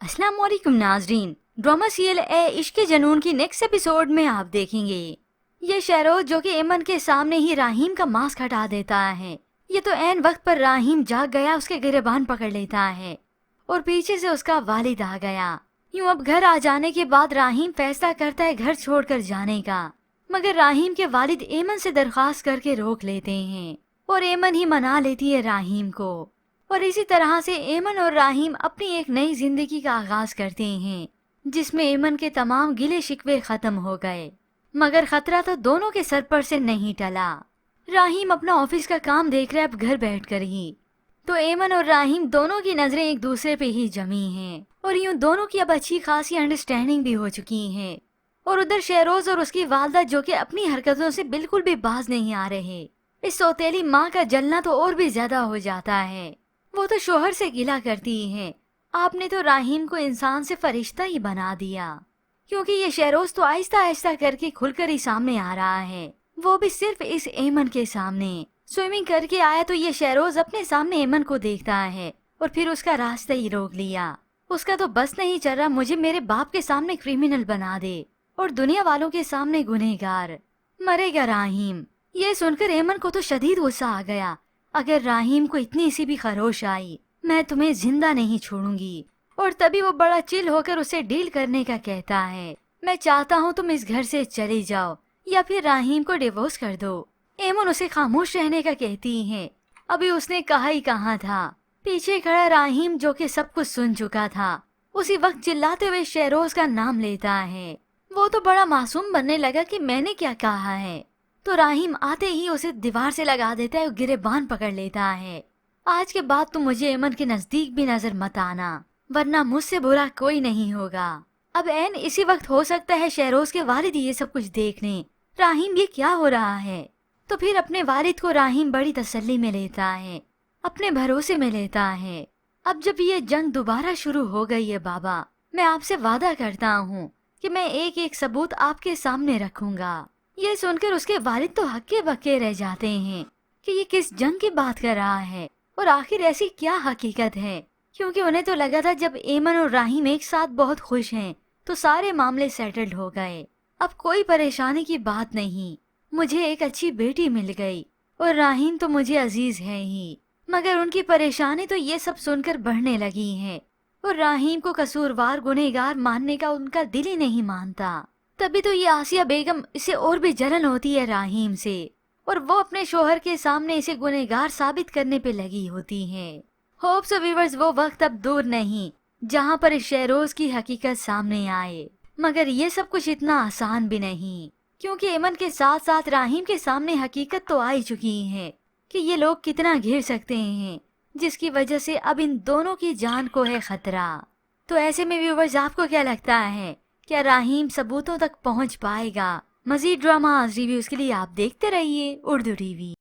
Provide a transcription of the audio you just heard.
अस्सलाम वालेकुम नाजरीन। ड्रामा सीरियल ए इश्क जनून की नेक्स्ट एपिसोड में आप देखेंगे ये शहरोज जो कि एमन के सामने ही राहीम का मास्क हटा देता है। ये तो ऐन वक्त पर राहीम जाग गया, उसके गिरबान पकड़ लेता है और पीछे से उसका वालिद आ गया। यूं अब घर आ जाने के बाद राहीम फैसला करता है घर छोड़कर जाने का, मगर राहीम के वालिद एमन से दरख्वास्त करके रोक लेते हैं और एमन ही मना लेती है राहीम को। और इसी तरह से एमन और राहीम अपनी एक नई जिंदगी का आगाज करते हैं जिसमें एमन के तमाम गिले शिकवे खत्म हो गए, मगर खतरा तो दोनों के सर पर से नहीं टला। राहीम अपना ऑफिस का काम देख रहा है अब घर बैठकर ही, तो एमन और राहीम दोनों की नजरें एक दूसरे पे ही जमी हैं और यूं दोनों की अब अच्छी खासी अंडरस्टैंडिंग भी हो चुकी है। और उधर शहरोज और उसकी वालदा जो कि अपनी हरकतों से बिल्कुल भी बाज नहीं आ रहे, इस सौतेली माँ का जलना तो और भी ज्यादा हो जाता है। वो तो शोहर से गिला करती है, आपने तो राहीम को इंसान से फरिश्ता ही बना दिया। क्योंकि ये शहरोज तो आहिस्ता आहिस्ता करके खुलकर ही सामने आ रहा है, वो भी सिर्फ इस एमन के सामने। स्विमिंग करके आया तो ये शहरोज अपने सामने एमन को देखता है और फिर उसका रास्ता ही रोक लिया। उसका तो बस नहीं चल रहा, मुझे मेरे बाप के सामने क्रिमिनल बना दे और दुनिया वालों के सामने गुनहगार। मरेगा राहीम। ये सुनकर एमन को तो शदीद गुस्सा आ गया। अगर राहीम को इतनी सी भी खरोश आई, मैं तुम्हें जिंदा नहीं छोड़ूंगी। और तभी वो बड़ा चिल होकर उसे डील करने का कहता है, मैं चाहता हूँ तुम इस घर से चले जाओ या फिर राहीम को डिवोर्स कर दो। एमन उसे खामोश रहने का कहती है। अभी उसने कहा ही कहा था, पीछे खड़ा राहीम जो कि सब कुछ सुन चुका था उसी वक्त चिल्लाते हुए शहरोज का नाम लेता है। वो तो बड़ा मासूम बनने लगा कि मैंने क्या कहा है, तो राहीम आते ही उसे दीवार से लगा देता है और गिरेबान पकड़ लेता है। आज के बाद तुम मुझे एमन के नजदीक भी नजर मत आना, वरना मुझसे बुरा कोई नहीं होगा। अब ऐन इसी वक्त हो सकता है शहरोज के वालिद ये सब कुछ देख लें, राहीम ये क्या हो रहा है। तो फिर अपने वालिद को राहीम बड़ी तसल्ली में लेता है, अपने भरोसे में लेता है। अब जब ये जंग दोबारा शुरू हो गई है बाबा, मैं आपसे वादा करता हूँ कि मैं एक एक सबूत आपके सामने रखूंगा। ये सुनकर उसके वालिद तो हक्के बक्के रह जाते हैं कि ये किस जंग की बात कर रहा है और आखिर ऐसी क्या हकीकत है। क्योंकि उन्हें तो लगा था जब एमन और राहीम एक साथ बहुत खुश हैं तो सारे मामले सेटल्ड हो गए, अब कोई परेशानी की बात नहीं। मुझे एक अच्छी बेटी मिल गई और राहीम तो मुझे अजीज है ही, मगर उनकी परेशानी तो ये सब सुनकर बढ़ने लगी है और राहीम को कसूरवार गुनहगार मानने का उनका दिल ही नहीं मानता। तभी तो ये आसिया बेगम इसे और भी जलन होती है राहीम से और वो अपने शोहर के सामने इसे गुनहगार साबित करने पे लगी होती है। होप्स सो व्यूअर्स वो वक्त अब दूर नहीं जहाँ पर शहरोज की हकीकत सामने आए, मगर ये सब कुछ इतना आसान भी नहीं, क्योंकि एमन के साथ साथ राहीम के सामने हकीकत तो आ ही चुकी है कि ये लोग कितना घिर सकते हैं, जिसकी वजह से अब इन दोनों की जान को है खतरा। तो ऐसे में व्यूअर्स आपको क्या लगता है, क्या राहीम सबूतों तक पहुंच पाएगा? मजीद ड्रामा रिव्यूज के लिए आप देखते रहिए उर्दू टीवी।